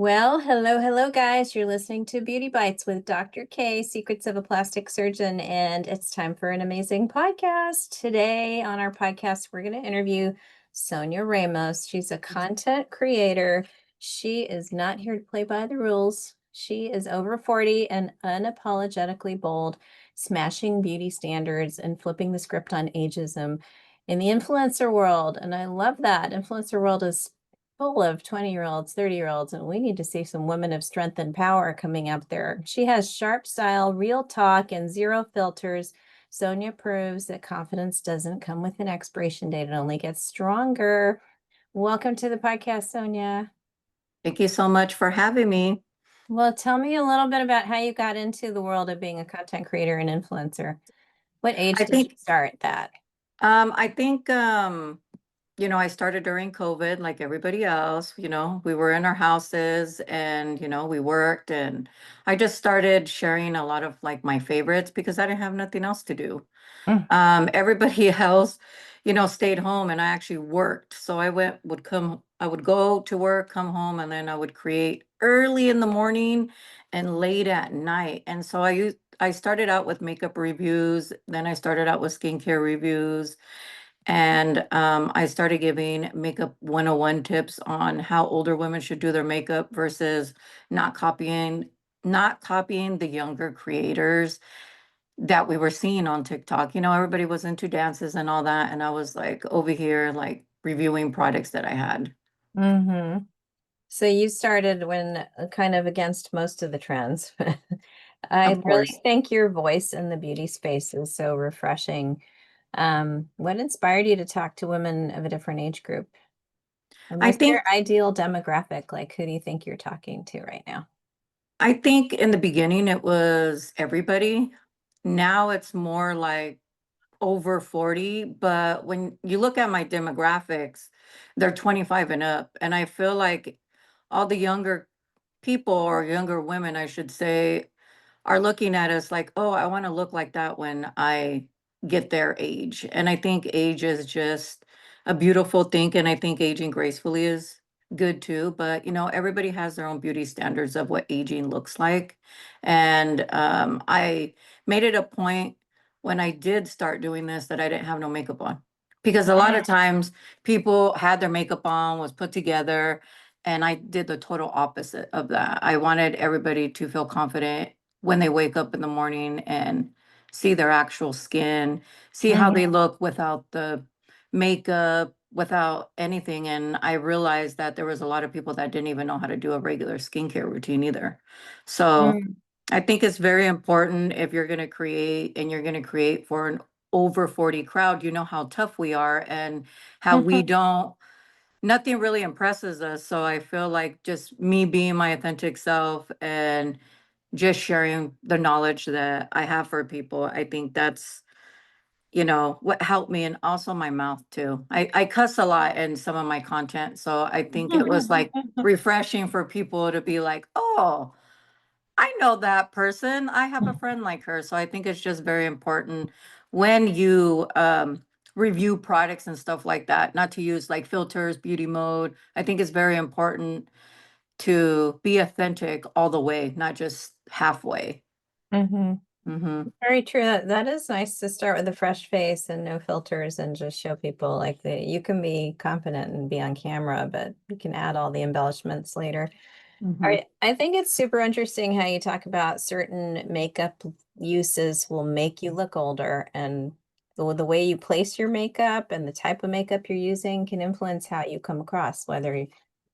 Well, hello, guys. You're listening to Beauty Bites with Dr. K, Secrets of a Plastic Surgeon, and it's time for an amazing podcast. Today on our podcast, we're going to interview Sonia Ramos. She's a content creator. She is not here to play by the rules. She is over 40 and unapologetically bold, smashing beauty standards and flipping the script on ageism in the influencer world. And I love that. Influencer world is full of 20-year-olds, 30-year-olds, and we need to see some women of strength and power coming up there. She has sharp style, real talk, and zero filters. Sonia proves that confidence doesn't come with an expiration date. It only gets stronger. Welcome to the podcast, Sonia. Thank you so much for having me. Well, tell me a little bit about how you got into the world of being a content creator and influencer. What age I did you think, start that? I think, I started during COVID, like everybody else. We were in our houses and, we worked, and I just started sharing a lot of like my favorites because I didn't have nothing else to do. Mm. Everybody else, stayed home, and I actually worked. So I would go to work, come home, and then I would create early in the morning and late at night. And so I started out with makeup reviews, then I started out with skincare reviews, and I started giving makeup 101 tips on how older women should do their makeup versus not copying not copying the younger creators that we were seeing on TikTok. Everybody was into dances and all that, and I was like over here like reviewing products that I had. Mm-hmm. So you started when kind of against most of the trends. Of I really course. think your voice in the beauty space is so refreshing. What inspired you to talk to women of a different age group? And I what's your think ideal demographic? Like, who do you think you're talking to right now? I think in the beginning it was everybody. Now it's more like over 40, but when you look at my demographics, they're 25 and up. And I feel like all the younger people, or younger women, I should say, are looking at us like, oh, I want to look like that when I get their age. And I think age is just a beautiful thing. And I think aging gracefully is good too. But, everybody has their own beauty standards of what aging looks like. And I made it a point when I did start doing this that I didn't have no makeup on. Because a lot of times people had their makeup on, was put together, and I did the total opposite of that. I wanted everybody to feel confident when they wake up in the morning and see their actual skin, see how Mhm. they look without the makeup, without anything. And I realized that there was a lot of people that didn't even know how to do a regular skincare routine either. So Mm. I think it's very important if you're going to create and you're going to create for an over 40 crowd, you know how tough we are and how we don't, nothing really impresses us. So I feel like just me being my authentic self and just sharing the knowledge that I have for people. I think that's, what helped me, and also my mouth too. I cuss a lot in some of my content. So I think it was like refreshing for people to be like, oh, I know that person. I have a friend like her. So I think it's just very important when you review products and stuff like that, not to use like filters, beauty mode. I think it's very important to be authentic all the way, not just halfway. hmm Hmm. Very true. That is nice to start with a fresh face and no filters and just show people like you can be confident and be on camera, but you can add all the embellishments later. All Hmm. right. I think it's super interesting how you talk about certain makeup uses will make you look older, and the way you place your makeup and the type of makeup you're using can influence how you come across, whether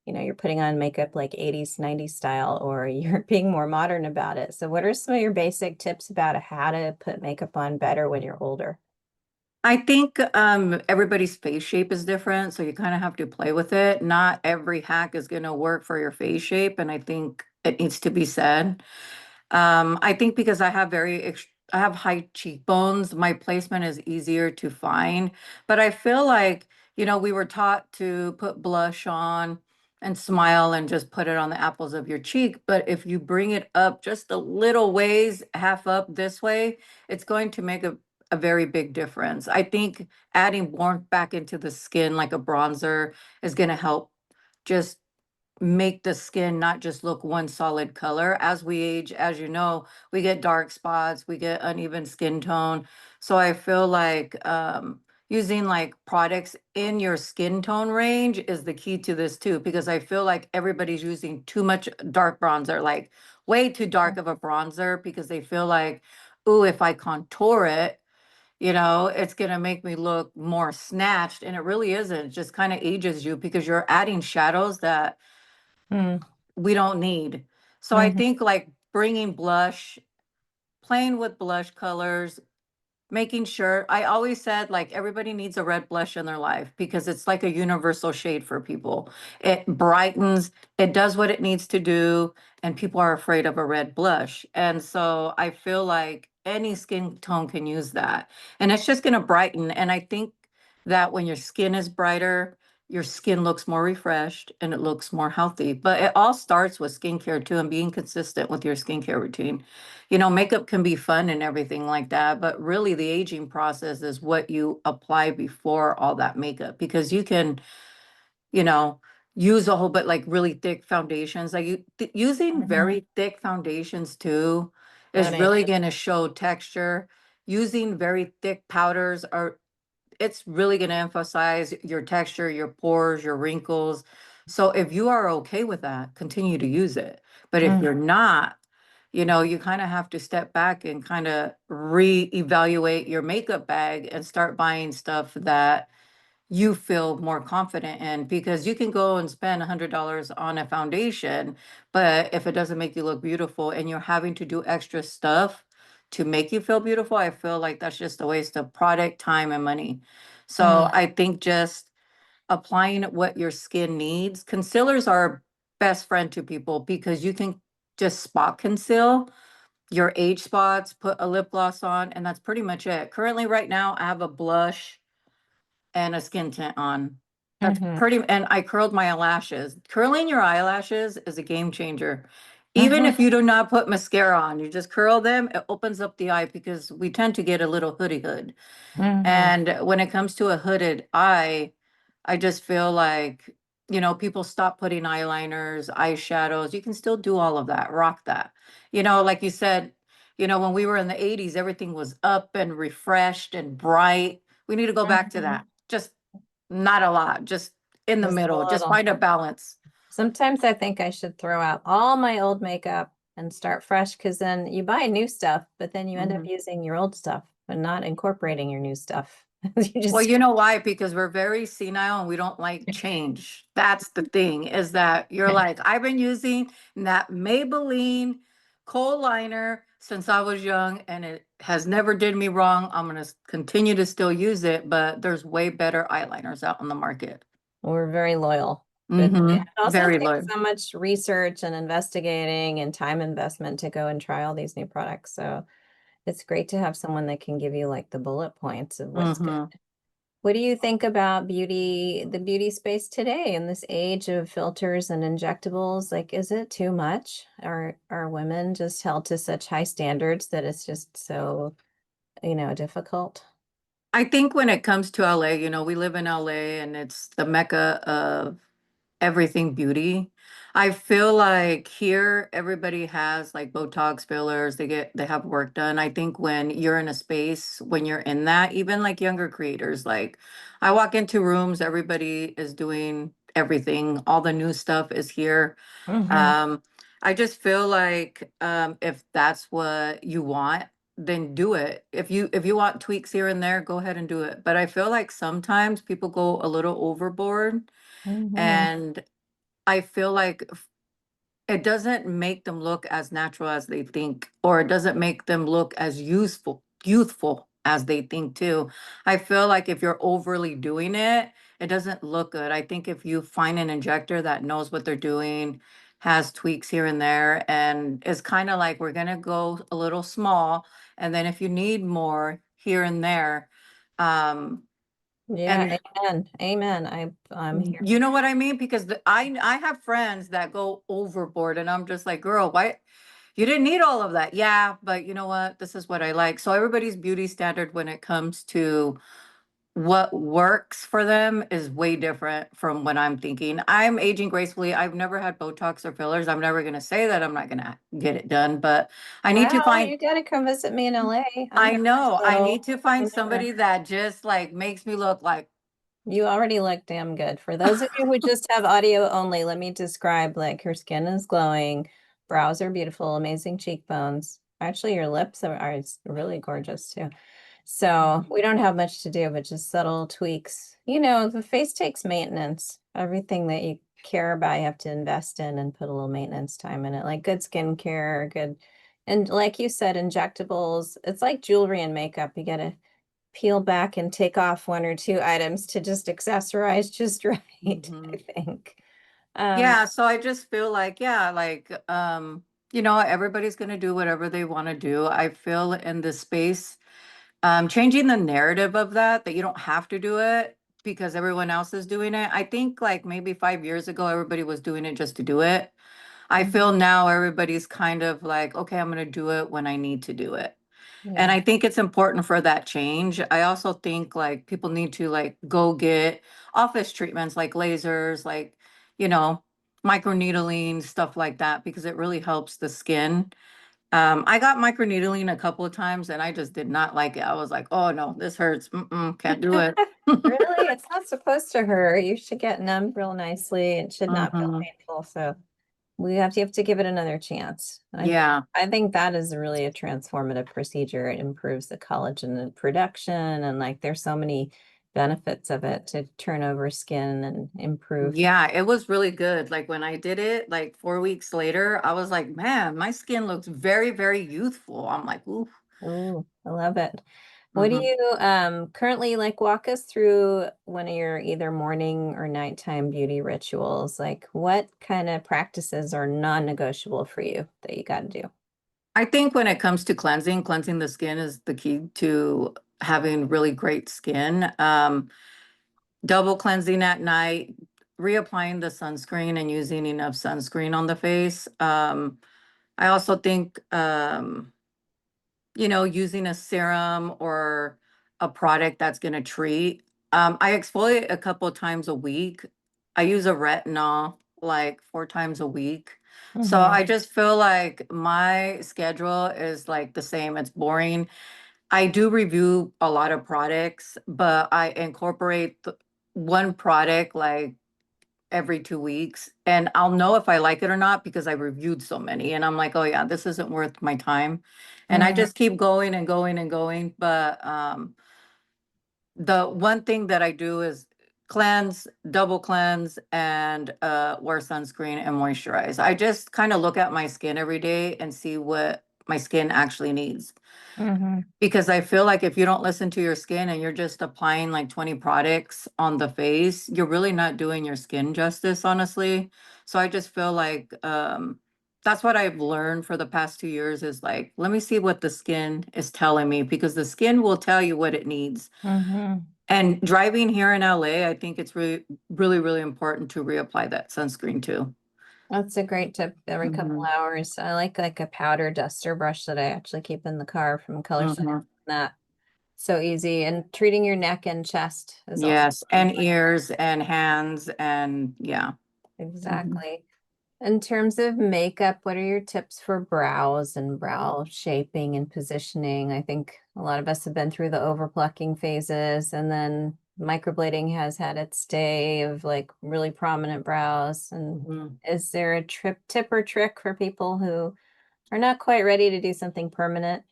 you're putting on makeup like 80s, 90s style, or you're being more modern about it. So what are some of your basic tips about how to put makeup on better when you're older? I think everybody's face shape is different, so you kind of have to play with it. Not every hack is going to work for your face shape, and I think it needs to be said. I think because I have high cheekbones, my placement is easier to find. But I feel like, we were taught to put blush on and smile and just put it on the apples of your cheek. But if you bring it up just a little ways, half up this way, it's going to make a very big difference. I think adding warmth back into the skin like a bronzer is going to help just make the skin not just look one solid color. As we age, as you know, we get dark spots, we get uneven skin tone. So I feel like using like products in your skin tone range is the key to this too, because I feel like everybody's using too much dark bronzer, like way too dark of a bronzer, because they feel like, ooh, if I contour it, it's gonna make me look more snatched, and it really isn't. It just kind of ages you because you're adding shadows that Mm, we don't need. So I mhm, think like bringing blush, playing with blush colors, making sure I always said like everybody needs a red blush in their life because it's like a universal shade for people. It brightens, it does what it needs to do, and people are afraid of a red blush. And so I feel like any skin tone can use that. And it's just going to brighten. And I think that when your skin is brighter, your skin looks more refreshed and it looks more healthy. But it all starts with skincare too, and being consistent with your skincare routine. Makeup can be fun and everything like that, but really the aging process is what you apply before all that makeup, because you can, you know, use a whole bit like really thick foundations. Like using mhm. very thick foundations too is Stunning. really going to show texture. Using very thick powders are it's really going to emphasize your texture, your pores, your wrinkles. So if you are okay with that, continue to use it. But if Mm, you're not, you kind of have to step back and kind of reevaluate your makeup bag and start buying stuff that you feel more confident in, because you can go and spend $100 on a foundation, but if it doesn't make you look beautiful and you're having to do extra stuff to make you feel beautiful, I feel like that's just a waste of product, time, and money. So mm, I think just applying what your skin needs. Concealers are best friend to people because you can just spot conceal your age spots, put a lip gloss on, and that's pretty much it. Currently, right now, I have a blush and a skin tint on. That's mhm, pretty, and I curled my eyelashes. Curling your eyelashes is a game changer. Even mhm, if you do not put mascara on, you just curl them, it opens up the eye because we tend to get a little hoodie hood. mhm. And when it comes to a hooded eye, I just feel like, people stop putting eyeliners, eyeshadows. You can still do all of that, rock that. Like you said, when we were in the 80s, everything was up and refreshed and bright. We need to go back to Mhm. that. Just not a lot, just in the Just a middle, just little. find a balance. Sometimes I think I should throw out all my old makeup and start fresh, because then you buy new stuff, but then you end up Mhm. using your old stuff and not incorporating your new stuff. You Well, just, you know why? Because we're very senile and we don't like change. That's the thing, is that you're like, I've been using that Maybelline kohl liner since I was young and it has never did me wrong. I'm going to continue to still use it, but there's way better eyeliners out on the market. we're very loyal. But it Mm-hmm. also Very takes low. so much research and investigating and time investment to go and try all these new products. So it's great to have someone that can give you like the bullet points of what's good. Mm-hmm. What do you think about the beauty space today in this age of filters and injectables? Like, is it too much? Are women just held to such high standards that it's just so, difficult? I think when it comes to LA, we live in LA and it's the mecca of everything beauty. I feel like here everybody has like Botox fillers, they have work done. I think when you're in a space, when you're in that, even like younger creators, like I walk into rooms, everybody is doing everything. All the new stuff is here. Hmm. Um, I just feel like if that's what you want, then do it. If you want tweaks here and there, go ahead and do it. But I feel like sometimes people go a little overboard, Hmm. and I feel like it doesn't make them look as natural as they think, or it doesn't make them look as youthful as they think too. I feel like if you're overly doing it, it doesn't look good. I think if you find an injector that knows what they're doing, has tweaks here and there, and is kind of like, we're gonna go a little small, and then if you need more here and there, um, Yeah, and amen. Amen. I'm here. you know what I mean? Because I have friends that go overboard, and I'm just like, girl, why you didn't need all of that? Yeah, but you know what? This is what I like. So everybody's beauty standard when it comes to what works for them is way different from what I'm thinking. I'm aging gracefully. I've never had Botox or fillers. I'm never going to say that I'm not going to get it done, but I need to Well, find, you gotta come visit me in LA. I'm I down know, a I need little. to find I'm never. somebody that just like makes me look like, You already look damn good. For those of you who just have audio only, let me describe like her skin is glowing, brows are beautiful, amazing cheekbones. Actually, your lips are it's really gorgeous too. So we don't have much to do, but just subtle tweaks. You know, the face takes maintenance. Everything that you care about, you have to invest in and put a little maintenance time in it, like good skincare, good, and like you said, injectables. It's like jewelry and makeup. You gotta peel back and take off one or two items to just accessorize just right, I Mhm. think. Yeah, so I just feel like, yeah, like, everybody's going to do whatever they want to do. I feel in this space, changing the narrative of that you don't have to do it because everyone else is doing it. I think like maybe 5 years ago, everybody was doing it just to do it. I Mhm. feel now everybody's kind of like, okay, I'm going to do it when I need to do it. And Yeah. I think it's important for that change. I also think like people need to like go get office treatments like lasers, like, you know, microneedling, stuff like that, because it really helps the skin. I got microneedling a couple of times and I just did not like it. I was like, oh no, this hurts. Mm-mm, can't do it. Really? It's not supposed to hurt. You should get numb real nicely. It should not feel Hmm. painful. So you have to give it another chance. Yeah. I think that is really a transformative procedure. It improves the collagen production and like there's so many benefits of it to turn over skin and improve. Yeah, it was really good. Like when I did it, like 4 weeks later, I was like, man, my skin looks very, very youthful. I'm like, ooh. Ooh, I love it. What do Hmm. you currently like walk us through one of your either morning or nighttime beauty rituals? Like what kind of practices are non-negotiable for you that you got to do? I think when it comes to cleansing the skin is the key to having really great skin. Double cleansing at night, reapplying the sunscreen and using enough sunscreen on the face. I also think, using a serum or a product that's going to treat. I exfoliate a couple of times a week. I use a retinol like 4 times a week. So Mm-hmm. I just feel like my schedule is like the same. It's boring. I do review a lot of products, but I incorporate one product like every 2 weeks, and I'll know if I like it or not because I reviewed so many. And I'm like, oh yeah, this isn't worth my time. And I just keep going and going and going. But the one thing that I do is cleanse, double cleanse, and wear sunscreen and moisturize. I just kind of look at my skin every day and see what my skin actually needs. Mm-hmm. Because I feel like if you don't listen to your skin and you're just applying like 20 products on the face, you're really not doing your skin justice, honestly. So I just feel like that's what I've learned for the past 2 years is like, let me see what the skin is telling me because the skin will tell you what it needs. Mm-hmm. And driving here in LA, I think it's really, really, really important to reapply that sunscreen too. That's a great tip every couple Hmm. hours. I like a powder duster brush that I actually keep in the car from Color Center. Hmm. That so easy. And treating your neck and chest is also Yes, and ears and hands and yeah. Mhm. exactly. In terms of makeup, what are your tips for brows and brow shaping and positioning? I think a lot of us have been through the overplucking phases, and then microblading has had its day of like really prominent brows. And Mhm. is there a tip or trick for people who are not quite ready to do something permanent?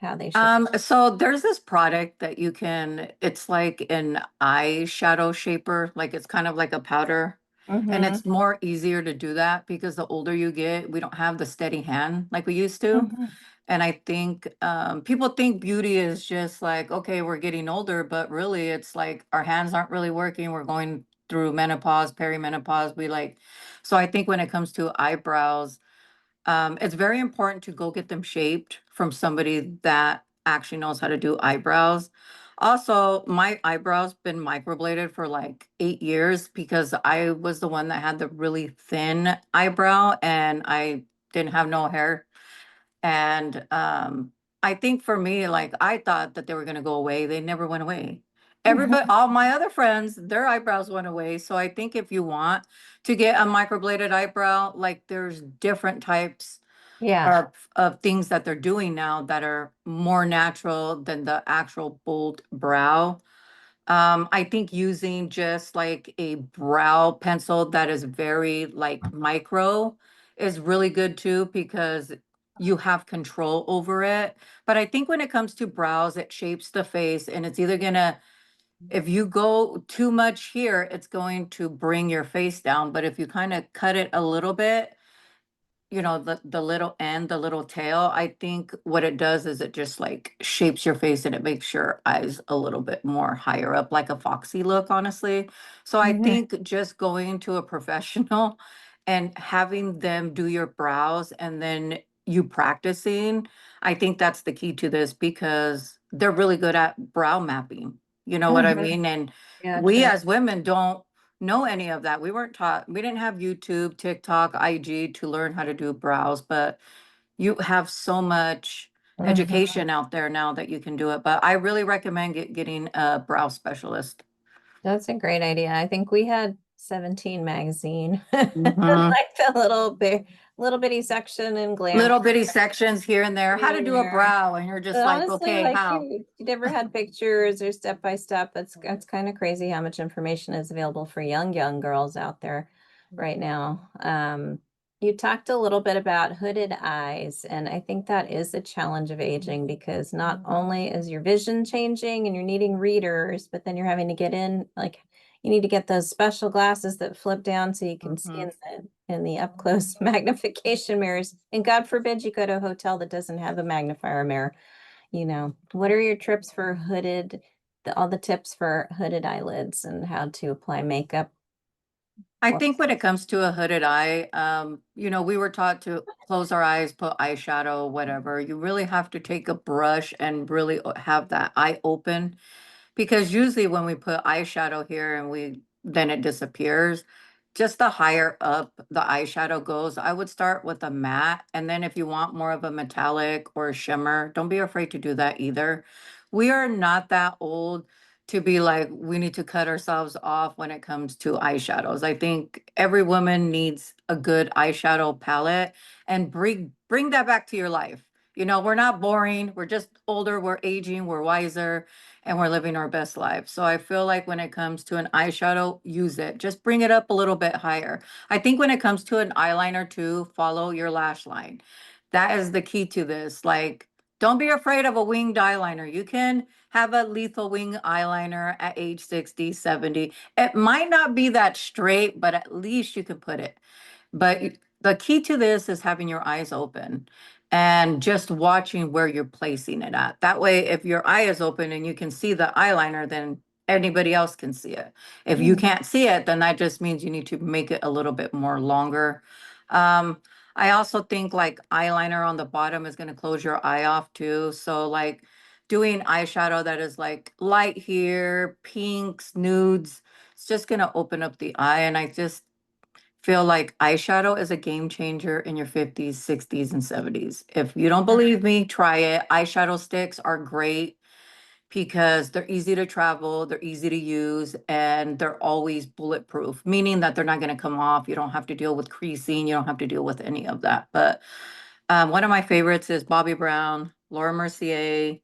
How they should. So there's this product that you can, it's like an eyeshadow shaper, like it's kind of like a powder. And Mm-hmm. it's more easier to do that because the older you get, we don't have the steady hand like we used to. Mm-hmm. And I think people think beauty is just like, okay, we're getting older, but really it's like our hands aren't really working. We're going through menopause, perimenopause. So I think when it comes to eyebrows, it's very important to go get them shaped from somebody that actually knows how to do eyebrows. Also, my eyebrows been microbladed for like 8 years because I was the one that had the really thin eyebrow and I didn't have no hair. And I think for me, like I thought that they were gonna go away. They never went away. everybody, all my other friends, their eyebrows went away. So I think if you want to get a microbladed eyebrow, like there's different types Yeah. of things that they're doing now that are more natural than the actual bold brow. I think using just like a brow pencil that is very like micro is really good too because you have control over it. But I think when it comes to brows, it shapes the face and it's either gonna, if you go too much here, it's going to bring your face down. But if you kind of cut it a little bit, the little end, the little tail, I think what it does is it just like shapes your face and it makes your eyes a little bit more higher up, like a foxy look, honestly. So I Mhm. think just going to a professional and having them do your brows and then you practicing, I think that's the key to this because they're really good at brow mapping. You know what I Mhm. mean? And we Gotcha. as women don't know any of that. We weren't taught, we didn't have YouTube, TikTok, IG to learn how to do brows, but you have so much Mhm. education out there now that you can do it. But I really recommend getting a brow specialist. That's a great idea. I think we had 17 magazine, like Mhm. the little bitty section in Glamour Little bitty sections here and there, how to in do a there. brow, and you're But just like, honestly, okay, like how? you never had pictures or step by step. That's kind of crazy how much information is available for young girls out there right now. You talked a little bit about hooded eyes, and I think that is a challenge of aging because not only is your vision changing and you're needing readers, but then you're having to get in like you need to get those special glasses that flip down so you can see Mhm. in the up close magnification mirrors. And God forbid you go to a hotel that doesn't have a magnifier mirror. What are your trips for all the tips for hooded eyelids and how to apply makeup? I What? think when it comes to a hooded eye, we were taught to close our eyes, put eyeshadow, whatever. You really have to take a brush and really have that eye open. Because usually when we put eyeshadow here and then it disappears, just the higher up the eyeshadow goes, I would start with a matte. And then if you want more of a metallic or a shimmer, don't be afraid to do that either. We are not that old to be like, we need to cut ourselves off when it comes to eyeshadows. I think every woman needs a good eyeshadow palette and bring that back to your life. We're not boring. We're just older. We're aging. We're wiser and we're living our best life. So I feel like when it comes to an eyeshadow, use it. Just bring it up a little bit higher. I think when it comes to an eyeliner too, follow your lash line. That is the key to this. Like, don't be afraid of a winged eyeliner. You can have a lethal wing eyeliner at age 60, 70. It might not be that straight, but at least you can put it. But the key to this is having your eyes open and just watching where you're placing it at. That way, if your eye is open and you can see the eyeliner, then anybody else can see it. If you Mm. can't see it, then that just means you need to make it a little bit more longer. Um, I also think like eyeliner on the bottom is going to close your eye off too. So like doing eyeshadow that is like light here, pinks, nudes, it's just going to open up the eye. And I just feel like eyeshadow is a game changer in your 50s, 60s, and 70s. If you don't believe me, try it. Eyeshadow sticks are great because they're easy to travel, they're easy to use, and they're always bulletproof, meaning that they're not going to come off. You don't have to deal with creasing, you don't have to deal with any of that. But one of my favorites is Bobbi Brown, Laura Mercier,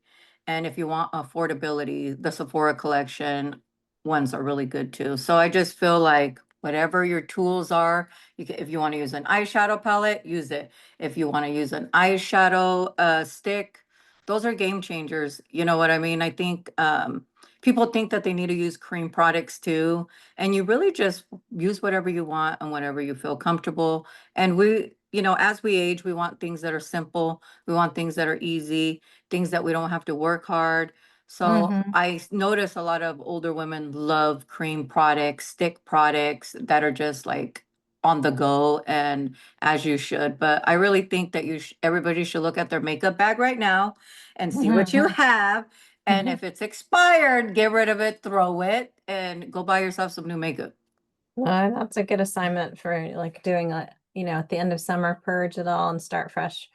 and if you want affordability, the Sephora collection ones are really good too. So I just feel like whatever your tools are, if you want to use an eyeshadow palette, use it. If you want to use an eyeshadow stick, those are game changers. You know what I mean? I think people think that they need to use cream products too, and you really just use whatever you want and whatever you feel comfortable. And as we age, we want things that are simple. We want things that are easy, things that we don't have to work hard. So Mhm. I notice a lot of older women love cream products, stick products that are just like on the go and as you should. But I really think that everybody should look at their makeup bag right now and see what you Mhm. have. And Mhm. if it's expired, get rid of it, throw it, and go buy yourself some new makeup. That's a good assignment for like doing at the end of summer, purge it all and start fresh.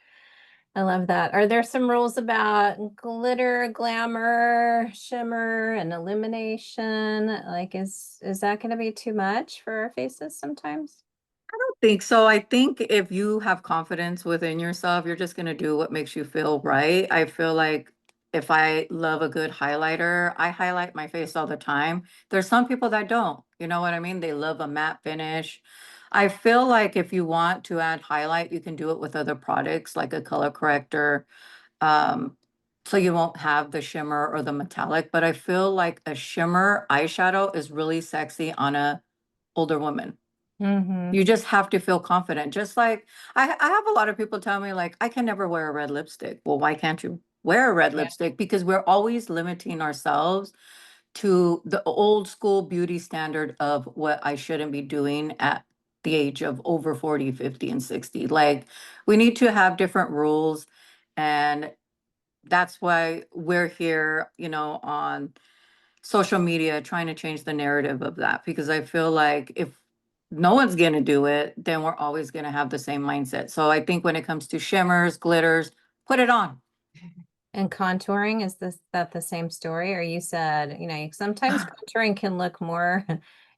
I love that. Are there some rules about glitter, glamour, shimmer, and illumination? Like, is that going to be too much for our faces sometimes? Think so. I think if you have confidence within yourself, you're just gonna do what makes you feel right. I feel like if I love a good highlighter, I highlight my face all the time. There's some people that don't, you know what I mean? They love a matte finish. I feel like if you want to add highlight, you can do it with other products like a color corrector. Um, so you won't have the shimmer or the metallic, but I feel like a shimmer eyeshadow is really sexy on a older woman. Mm-hmm. You just have to feel confident. Just like I have a lot of people tell me, like, I can never wear a red lipstick. Well, why can't you wear a red Yeah. lipstick? Because we're always limiting ourselves to the old school beauty standard of what I shouldn't be doing at the age of over 40, 50, and 60. Like, we need to have different rules. And that's why we're here, on social media trying to change the narrative of that, because I feel like if no one's going to do it, then we're always going to have the same mindset. So I think when it comes to shimmers, glitters, put it on. And contouring, is that the same story? Or you said, sometimes contouring can look more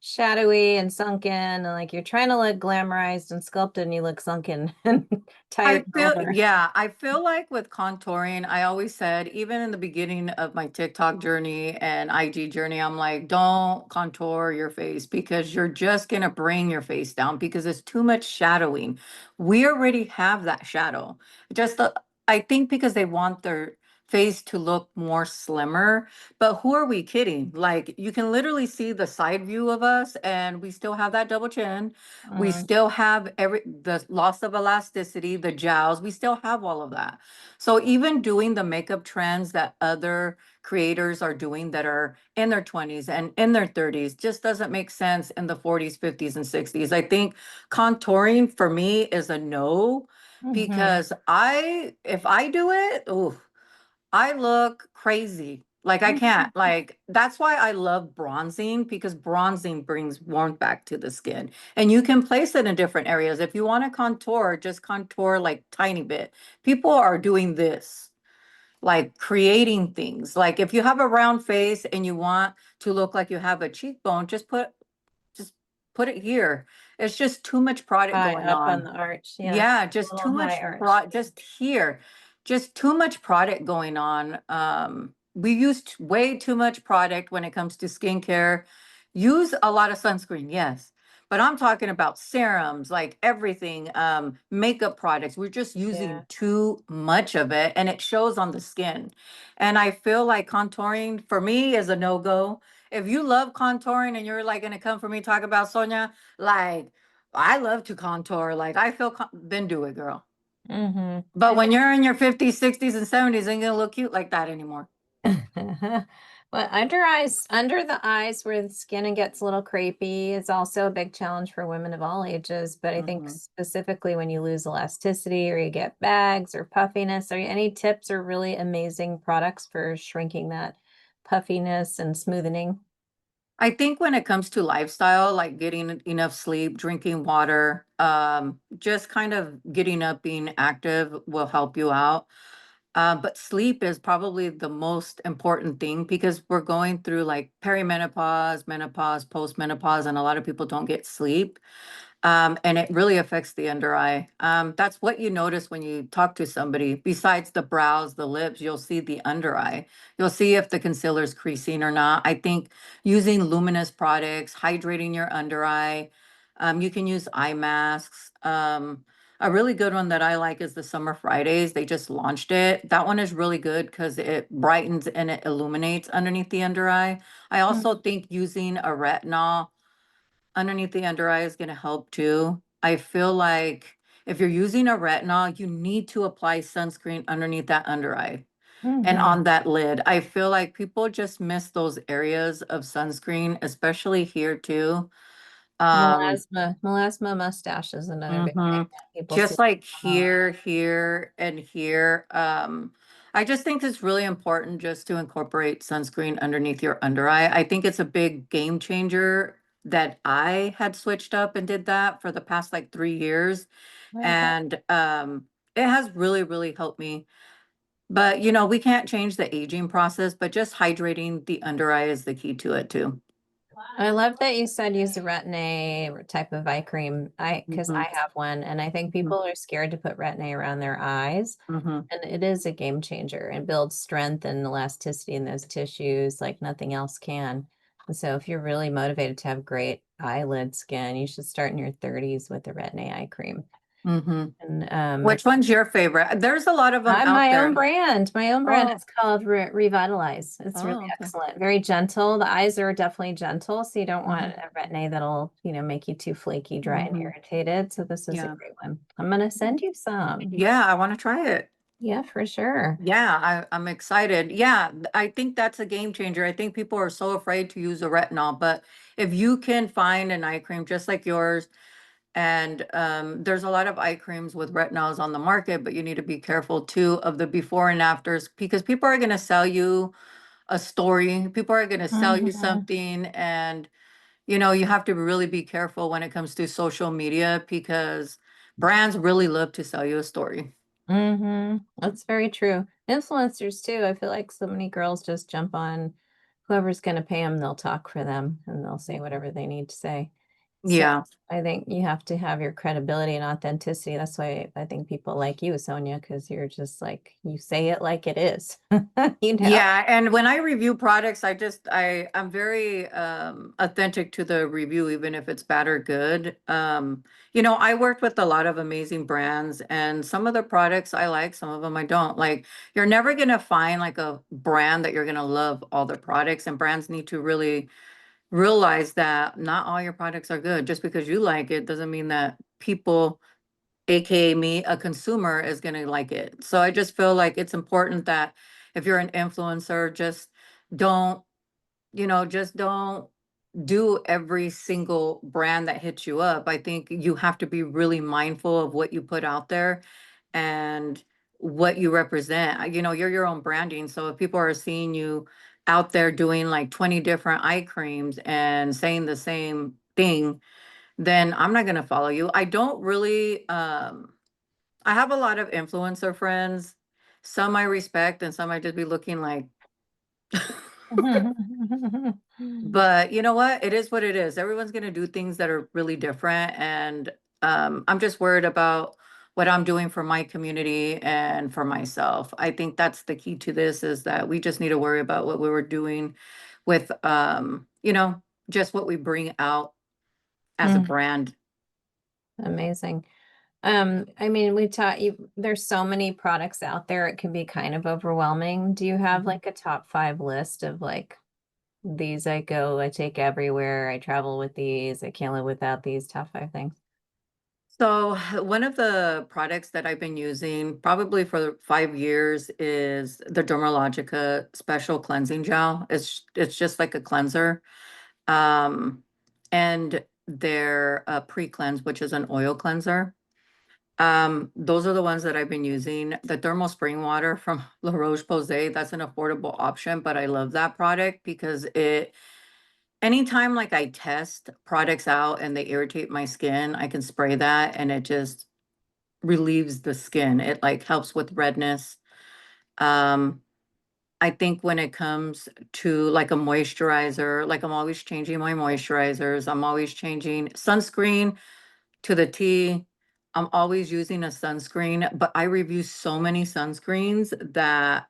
shadowy and sunken, and like you're trying to look glamorized and sculpted, and you look sunken and tired and older. I feel like with contouring, I always said, even in the beginning of my TikTok journey and IG journey, I'm like, don't contour your face because you're just going to bring your face down because it's too much shadowing. We already have that shadow. Just, I think because they want their face to look more slimmer, but who are we kidding? Like, you can literally see the side view of us and we still have that double chin. We Mm, still have the loss of elasticity, the jowls, we still have all of that. So even doing the makeup trends that other creators are doing that are in their 20s and in their 30s just doesn't make sense in the 40s, 50s, and 60s. I think contouring for me is a no, mhm. because if I do it, oh, I look crazy. Like, I can't. Like, that's why I love bronzing, because bronzing brings warmth back to the skin. And you can place it in different areas. If you want to contour, just contour like tiny bit. People are doing this, like creating things. Like, if you have a round face and you want to look like you have a cheekbone, just put it here. It's just too much product High going up on on. the arch. Yeah. Yeah, A just too little high much arch. just here. Just too much product going on. We used way too much product when it comes to skincare. Use a lot of sunscreen, yes. But I'm talking about serums, like everything, makeup products. We're just Yeah. using too much of it and it shows on the skin. And I feel like contouring for me is a no-go. If you love contouring and you're like gonna come for me talk about Sonia, like, I love to contour. Like, I feel then do it, girl. Mm-hmm. But when you're in your 50s, 60s, and 70s, ain't gonna look cute like that anymore. Well, under the eyes where the skin gets a little crepey is also a big challenge for women of all ages. But I think Mhm. specifically when you lose elasticity or you get bags or puffiness, are any tips or really amazing products for shrinking that puffiness and smoothing? I think when it comes to lifestyle, like getting enough sleep, drinking water, just kind of getting up, being active will help you out. But sleep is probably the most important thing because we're going through like perimenopause, menopause, postmenopause, and a lot of people don't get sleep. And it really affects the under eye. That's what you notice when you talk to somebody. Besides the brows, the lips, you'll see the under eye. You'll see if the concealer is creasing or not. I think using luminous products, hydrating your under eye. You can use eye masks. A really good one that I like is the Summer Fridays. They just launched it. That one is really good because it brightens and it illuminates underneath the under eye. I Mm, also think using a retinol underneath the under eye is going to help too. I feel like if you're using a retinol, you need to apply sunscreen underneath that under eye and mhm. on that lid. I feel like people just miss those areas of sunscreen, especially here too. Um, Melasma mustache is another big thing mhm. that people see. Just like Oh, here, and here. I just think it's really important just to incorporate sunscreen underneath your under eye. I think it's a big game changer that I had switched up and did that for the past like 3 years. okay. And it has really, really helped me. But you know, we can't change the aging process, but just hydrating the under eye is the key to it too. I love that you said use a Retin-A type of eye cream. Because I Hmm. have one, and I think people are scared to put Retin-A around their eyes, Hmm. and it is a game changer and builds strength and elasticity in those tissues like nothing else can. And so, if you're really motivated to have great eyelid skin, you should start in your 30s with the Retin-A eye cream. Hmm. And Which one's your favorite? There's a lot of them I'm out my own there. brand. My own brand. Oh, It's called Revitalize. It's really oh, okay. excellent. Very gentle. The eyes are definitely gentle, so you don't want Hmm. a retin-A that'll, make you too flaky, dry, and Hmm. irritated. So this is a Yeah. great one. I'm gonna send you some. Yeah, I want to try it. Yeah, for sure. Yeah, I'm excited. Yeah, I think that's a game changer. I think people are so afraid to use a retinol, but if you can find an eye cream just like yours, and there's a lot of eye creams with retinols on the market, but you need to be careful too of the before and afters because people are going to sell you a story. People are going to sell you Mhm. something, and you know, you have to really be careful when it comes to social media because brands really love to sell you a story. That's very true. Influencers too. I feel like so many girls just jump on whoever's going to pay them, they'll talk for them and they'll say whatever they need to say. So Yeah. I think you have to have your credibility and authenticity. That's why I think people like you, Sonia, because you're just like you say it like it is. You know? Yeah, and when I review products, I'm very authentic to the review, even if it's bad or good. You know, I worked with a lot of amazing brands, and some of the products I like, some of them I don't. Like, you're never gonna find like a brand that you're gonna love all the products, and brands need to really realize that not all your products are good. Just because you like it doesn't mean that people, aka me, a consumer, is going to like it. So I just feel like it's important that if you're an influencer, just don't, just don't do every single brand that hits you up. I think you have to be really mindful of what you put out there and what you represent. You know, you're your own branding. So if people are seeing you out there doing like 20 different eye creams and saying the same thing, then I'm not going to follow you. I don't really I have a lot of influencer friends. Some I respect and some I just be looking like, but you know what? It is what it is. Everyone's going to do things that are really different. And I'm just worried about what I'm doing for my community and for myself. I think that's the key to this is that we just need to worry about what we were doing with, just what we bring out as a brand. Amazing. I mean, we taught you there's so many products out there, it can be kind of overwhelming. Do you have Mhm. like a top five list of like these I take everywhere, I travel with these, I can't live without these top five things? So one of the products that I've been using probably for 5 years is the Dermalogica Special Cleansing Gel. It's just like a cleanser. Um, and their pre-cleanse, which is an oil cleanser. Those are the ones that I've been using. The thermal spring water from La Roche-Posay, that's an affordable option, but I love that product because anytime like I test products out and they irritate my skin, I can spray that and it just relieves the skin. It like helps with redness. Um, I think when it comes to like a moisturizer, like I'm always changing my moisturizers. I'm always changing sunscreen to the T. I'm always using a sunscreen, but I review so many sunscreens that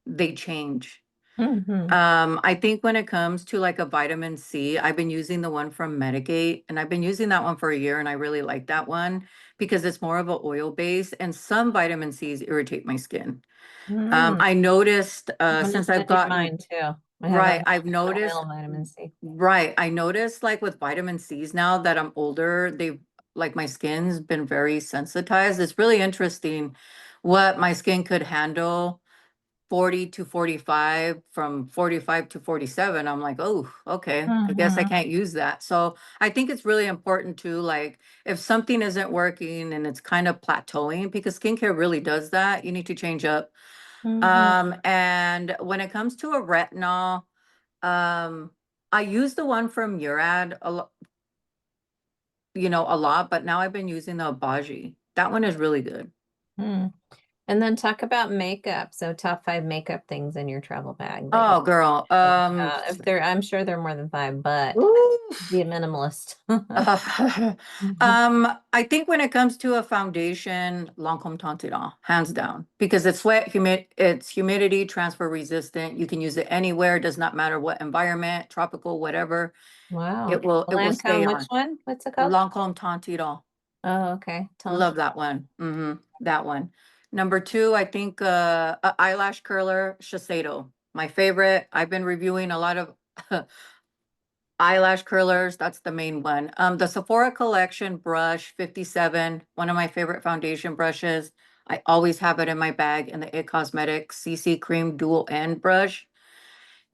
they change. Hmm. I think when it comes to like a vitamin C, I've been using the one from Medigate and I've been using that one for a year and I really like that one because it's more of an oil base and some vitamin C's irritate my skin. Mm. I noticed I'm gonna since I've send you gotten mine too. I have right, I've the noticed oil vitamin C. right, I noticed like with vitamin C's now that I'm older, they've like my skin's been very sensitized. It's really interesting what my skin could handle 40 to 45, from 45 to 47. I'm like, oh, okay, I guess I Hmm. can't use that. So I think it's really important to like, if something isn't working and it's kind of plateauing, because skincare really does that, you need to change up. Hmm. And when it comes to a retinol, um, I use the one from Murad a lot, but now I've been using the Abaji. That one is really good. Hmm. And then talk about makeup. So top five makeup things in your travel bag that you Oh, girl. if they're I'm sure they're more than five, but be a Oof. minimalist. Uh, I think when it comes to a foundation, Lancome Tantira, hands down, because it's it's humidity transfer resistant. You can use it anywhere. It does not matter what environment, tropical, whatever. Wow. It will stay Lancome, which on. one? What's it called? Lancome Tantira. Oh, okay. Love Taunt. that one. That one. Number two, I think a eyelash curler, Shiseido. My favorite. I've been reviewing a lot of eyelash curlers. That's the main one. The Sephora Collection brush 57, one of my favorite foundation brushes. I always have it in my bag in the It Cosmetics CC Cream Dual End brush.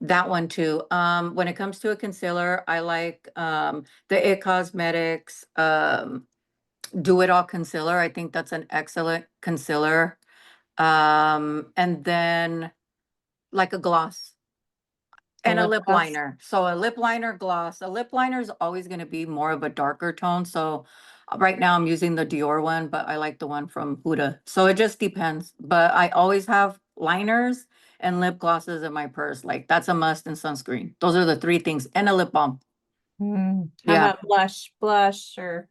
That one too. When it comes to a concealer, I like the It Cosmetics Do It All Concealer. I think that's an excellent concealer. And then like a gloss. A And a lip lip gloss. liner. So a lip liner gloss. A lip liner is always going to be more of a darker tone. So right now I'm using the Dior one, but I like the one from Huda. So it just depends. But I always have liners and lip glosses in my purse. Like that's a must, and sunscreen. Those are the three things. And a lip balm. How Yeah. about blush? Blush or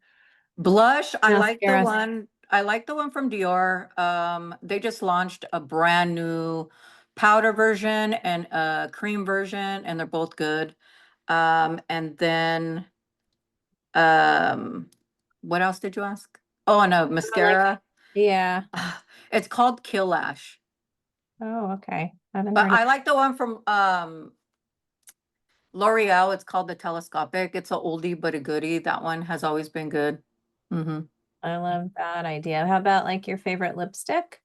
Blush, mascaras? I like the one from Dior. They just launched a brand new powder version and a cream version, and they're both good. And then um, what else did you ask? Oh, and a I like, mascara. yeah. It's called Kill Lash. Oh, okay. I haven't But heard of I like the one from L'Oreal. It's called the Telescopic. It's a oldie but a goodie. That one has always been good. Hmm. I love that idea. How about like your favorite lipstick?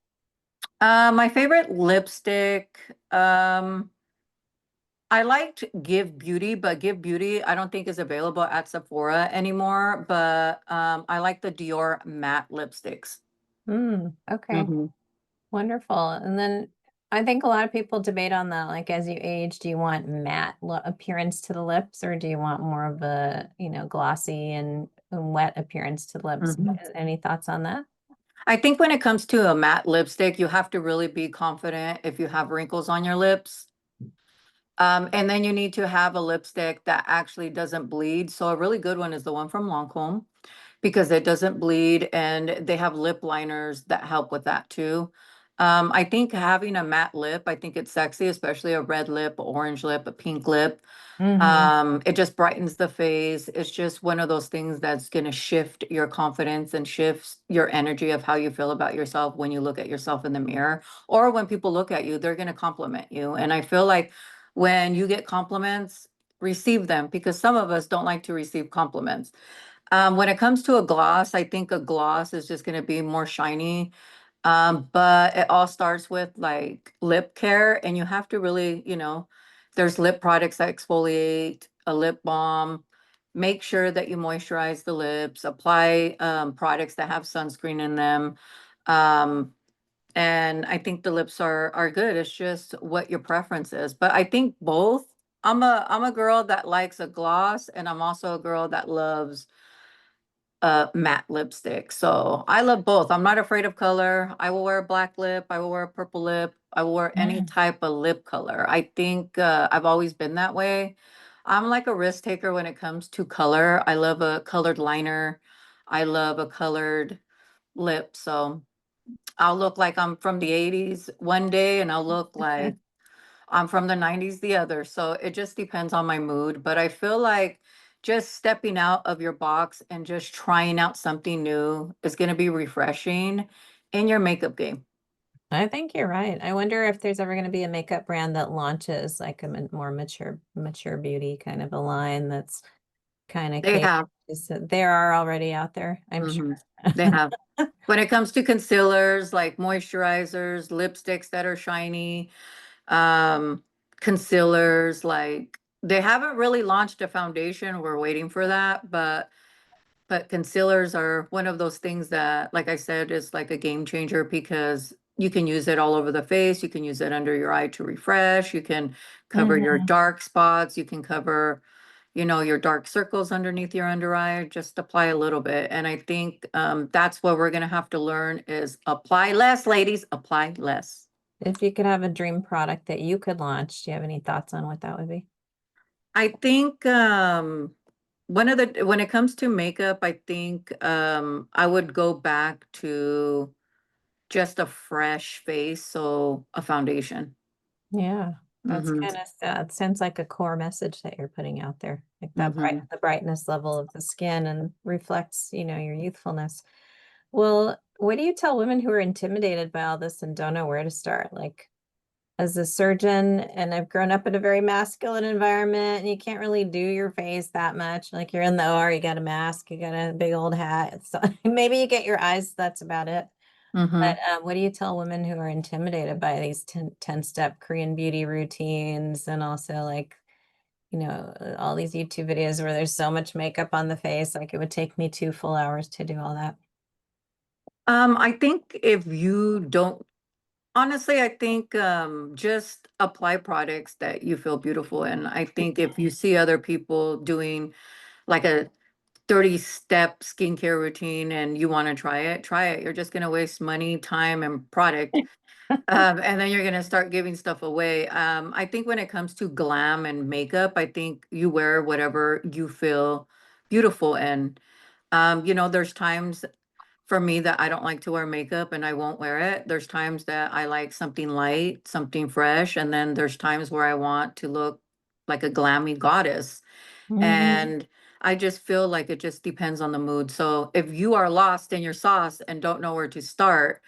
My favorite lipstick, I liked Give Beauty, but Give Beauty I don't think is available at Sephora anymore. But I like the Dior matte lipsticks. Okay. Hmm. Wonderful. And then I think a lot of people debate on that. Like as you age, do you want matte appearance to the lips or do you want more of a, glossy and wet appearance to the lips? Hmm. Any thoughts on that? I think when it comes to a matte lipstick, you have to really be confident if you have wrinkles on your lips. And then you need to have a lipstick that actually doesn't bleed. So a really good one is the one from Lancome, because it doesn't bleed, and they have lip liners that help with that too. I think having a matte lip, I think it's sexy, especially a red lip, orange lip, a pink lip. Hmm. It just brightens the face. It's just one of those things that's going to shift your confidence and shifts your energy of how you feel about yourself when you look at yourself in the mirror, or when people look at you, they're going to compliment you. And I feel like when you get compliments, receive them, because some of us don't like to receive compliments. When it comes to a gloss, I think a gloss is just going to be more shiny. But it all starts with like lip care, and you have to really, there's lip products that exfoliate, a lip balm. Make sure that you moisturize the lips, apply products that have sunscreen in them. Um, and I think the lips are good. It's just what your preference is. But I think both. I'm a girl that likes a gloss, and I'm also a girl that loves matte lipstick. So I love both. I'm not afraid of color. I will wear a black lip. I will wear a purple lip. I will wear any Mm. type of lip color. I think I've always been that way. I'm like a risk taker when it comes to color. I love a colored liner. I love a colored lip. So I'll look like I'm from the 80s one day, and I'll look like I'm from the 90s the other. So it just depends on my mood. But I feel like just stepping out of your box and just trying out something new is going to be refreshing in your makeup game. I think you're right. I wonder if there's ever going to be a makeup brand that launches like a more mature beauty kind of a line that's kind of They caters. have. There are already out there, I'm sure. Hmm. They have. When it comes to concealers, like moisturizers, lipsticks that are shiny, um, concealers, like they haven't really launched a foundation. We're waiting for that, but concealers are one of those things that, like I said, is like a game changer, because you can use it all over the face. You can use it under your eye to refresh. You can cover your Mhm. dark spots. You can cover, your dark circles underneath your under eye, just apply a little bit. And I think that's what we're going to have to learn is apply less, ladies, apply less. If you could have a dream product that you could launch, do you have any thoughts on what that would be? I think when it comes to makeup, I think I would go back to just a fresh face, so a foundation. Yeah, that's Mm-hmm. kind of sad. Sounds like a core message that you're putting out there, like that Mm-hmm. the brightness level of the skin and reflects, your youthfulness. Well, what do you tell women who are intimidated by all this and don't know where to start? Like, as a surgeon, and I've grown up in a very masculine environment, and you can't really do your face that much. Like, you're in the OR, you got a mask, you got a big old hat. So maybe you get your eyes, that's about it. Mm-hmm. But what do you tell women who are intimidated by these 10-step Korean beauty routines, and also like, all these YouTube videos where there's so much makeup on the face, like it would take me 2 full hours to do all that. I think if you don't, honestly, I think just apply products that you feel beautiful in. I think if you see other people doing like a 30-step skincare routine and you want to try it, try it. You're just going to waste money, time, and product. And then you're going to start giving stuff away. I think when it comes to glam and makeup, I think you wear whatever you feel beautiful in. There's times for me that I don't like to wear makeup and I won't wear it. There's times that I like something light, something fresh, and then there's times where I want to look like a glammy goddess. Mhm. And I just feel like it just depends on the mood. So if you are lost in your sauce and don't know where to start,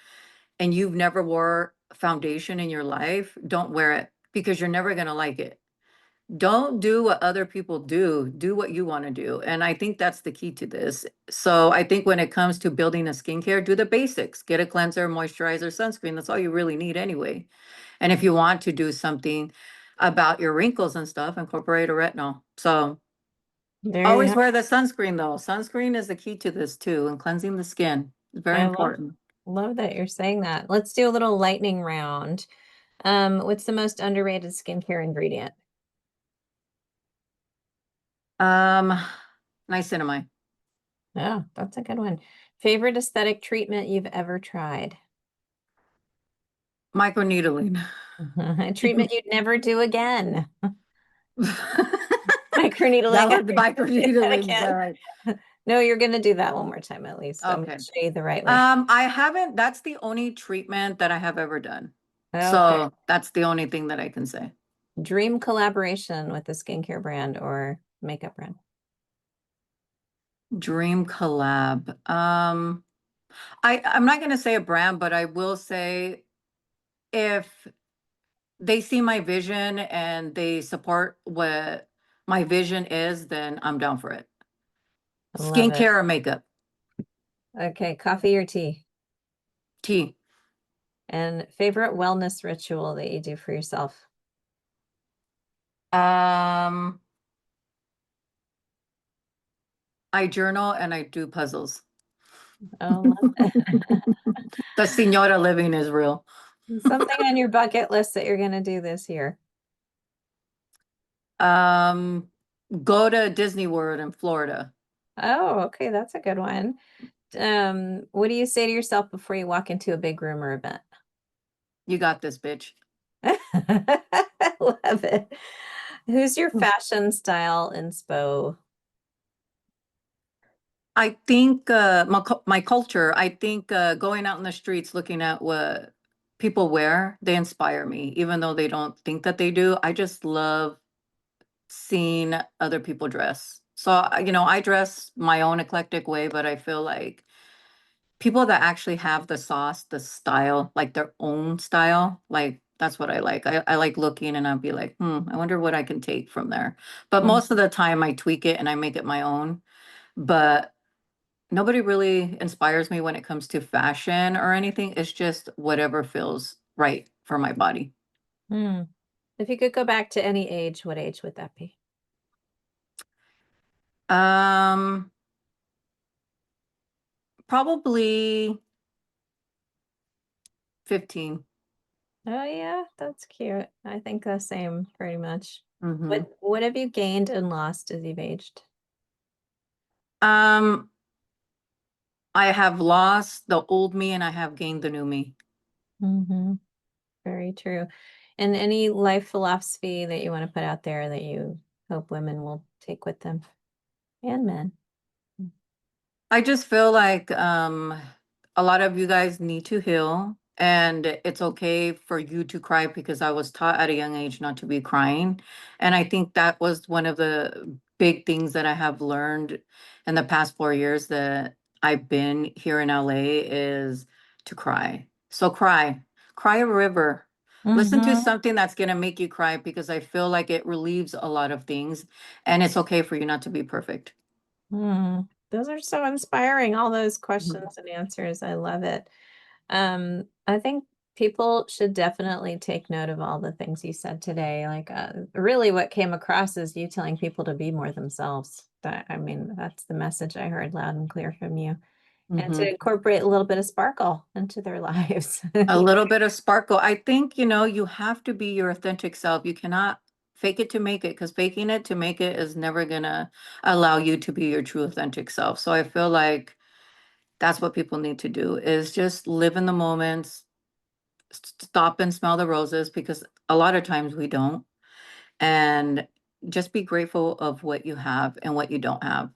and you've never wore foundation in your life, don't wear it because you're never going to like it. Don't do what other people do. Do what you want to do. And I think that's the key to this. So I think when it comes to building a skincare, do the basics. Get a cleanser, moisturizer, sunscreen. That's all you really need anyway. And if you want to do something about your wrinkles and stuff, incorporate a retinol. So There you always have. wear the sunscreen though. Sunscreen is the key to this too, and cleansing the skin. It's very I love important. love that you're saying that. Let's do a little lightning round. What's the most underrated skincare ingredient? Um, niacinamide, Oh, that's a good one. Favorite aesthetic treatment you've ever tried? microneedling. A treatment you'd never do again. That Microneedling. was the That microneedling, again. but No, you're gonna do that one more time at least. I'm gonna okay. show you the right way. I haven't, that's the only treatment that I have ever done. Okay. So that's the only thing that I can say. Dream collaboration with a skincare brand or makeup brand. Dream collab. I'm not gonna say a brand, but I will say if they see my vision and they support what my vision is, then I'm down for it. I love it. Skincare or makeup? Okay, coffee or tea? Tea. And favorite wellness ritual that you do for yourself? Um, I journal and I do puzzles. Oh, love it. The Senora living is real. Something on your bucket list that you're gonna do this year. Um, Go to Disney World in Florida. Oh, okay, that's a good one. What do you say to yourself before you walk into a big room or event? You got this, bitch. I love it. Who's your fashion style inspo? I think my culture, I think going out in the streets looking at what people wear, they inspire me, even though they don't think that they do. I just love seeing other people dress. So, I dress my own eclectic way, but I feel like people that actually have the sauce, the style, like their own style, like that's what I like. I like looking and I'll be like, I wonder what I can take from there. But Mm, most of the time I tweak it and I make it my own. But nobody really inspires me when it comes to fashion or anything. It's just whatever feels right for my body. mm. If you could go back to any age, what age would that be? Um, Probably 15. Oh yeah, that's cute. I think the same pretty much. Mhm. What have you gained and lost as you've aged? Um, I have lost the old me and I have gained the new me. Hmm. Very true. And any life philosophy that you want to put out there that you hope women will take with them and men? I just feel like a lot of you guys need to heal, and it's okay for you to cry because I was taught at a young age not to be crying. And I think that was one of the big things that I have learned in the past 4 years that I've been here in LA is to cry. So cry a river. Listen to Hmm. something that's going to make you cry because I feel like it relieves a lot of things, and it's okay for you not to be perfect. Hmm. Those are so inspiring, all those questions and answers. I love it. I think people should definitely take note of all the things you said today. Like, really, what came across is you telling people to be more themselves. That, I mean, that's the message I heard loud and clear from you, and to Mhm. incorporate a little bit of sparkle into their lives. A little bit of sparkle. I think, you have to be your authentic self. You cannot fake it to make it because faking it to make it is never gonna allow you to be your true authentic self. So I feel like that's what people need to do is just live in the moments, stop and smell the roses because a lot of times we don't, and just be grateful of what you have and what you don't have.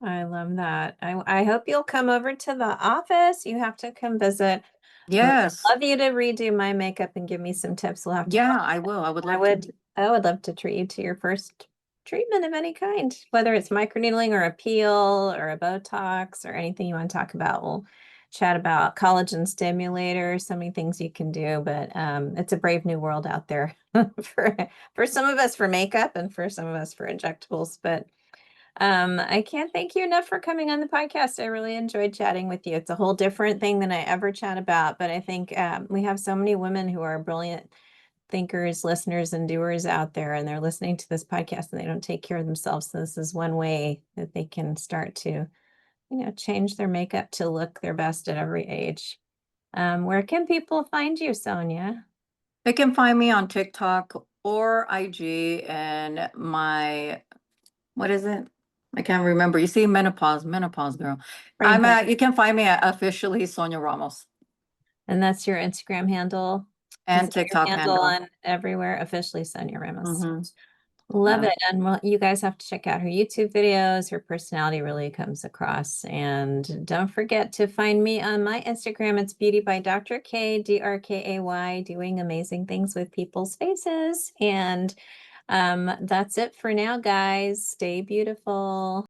I love that. I hope you'll come over to the office. You have to come visit. I would Yes. love you to redo my makeup and give me some tips. We'll have to Yeah, I will. I would I love to. would I would love to treat you to your first treatment of any kind, whether it's microneedling or a peel or a Botox or anything you want to talk about. We'll chat about collagen stimulators, so many things you can do, but it's a brave new world out there for for some of us for makeup and for some of us for injectables. But I can't thank you enough for coming on the podcast. I really enjoyed chatting with you. It's a whole different thing than I ever chat about, but I think we have so many women who are brilliant thinkers, listeners, and doers out there, and they're listening to this podcast and they don't take care of themselves. So this is one way that they can start to, change their makeup to look their best at every age. Where can people find you, Sonia? They can find me on TikTok or IG and my what is it? I can't remember. You see menopause girl. Brain Pimp. You can find me at officially Sonia Ramos And that's your Instagram handle. Is and that your TikTok handle handle. on everywhere? Officially Sonia Ramos. Hmm. Love Yeah. it. And well, you guys have to check out her YouTube videos. Her personality really comes across. And don't forget to find me on my Instagram. It's Beauty by Dr. K, DRKAY, doing amazing things with people's faces. And that's it for now, guys. Stay beautiful.